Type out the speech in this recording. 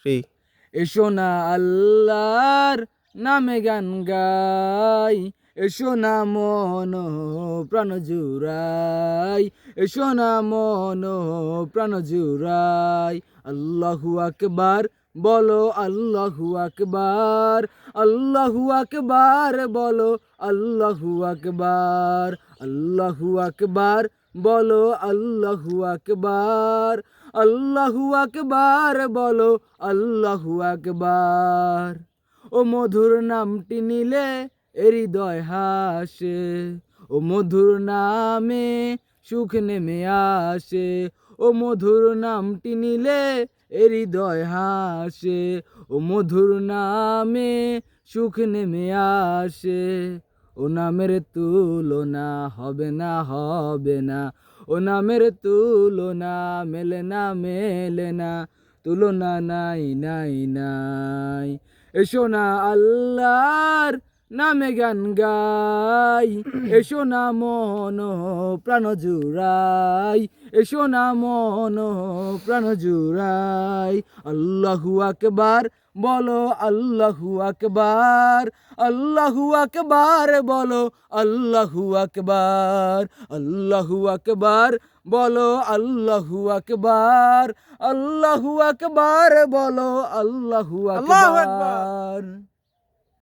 Free. এসো না আল্লাহর নামে গান গাই, এসো না মন প্রাণ জুড়াই, এসো না মন প্রাণ জুড়াই। আল্লাহু আকবার বলো, আল্লাহু আকবার, আল্লাহু আকবার বলো, আল্লাহু আকবার, আল্লাহু আকবার বলো, আল্লাহু আকবার, আল্লাহু আকবার বলো, আল্লাহু আকবার। ও মধুর নামটি নিলে হৃদয় হাসে, ও মধুর নামে সুখ নেমে আসে, ও মধুর নামটি নিলে হৃদয় হাসে, ও মধুর নামে সুখ নেমে আসে। ও নামের তুলনা হবে না, হবে না, ও নামের তুলনা মেলে না, মেলে না, তুলনা নাই, নাই, নাই। এসো না আল্লাহর নামে গান গাই, এসো না মন প্রাণ জুড়াই, এসো না মন প্রাণ জুড়াই। আল্লাহু আকবার বলো, আল্লাহু আকবার, আল্লাহু আকবার বলো, আল্লাহু আকবার, আল্লাহু আকবার বলো, আল্লাহু আকবার, আল্লাহু আকবার বলো, আল্লাহু আল্লাহু আকবার। আকবার।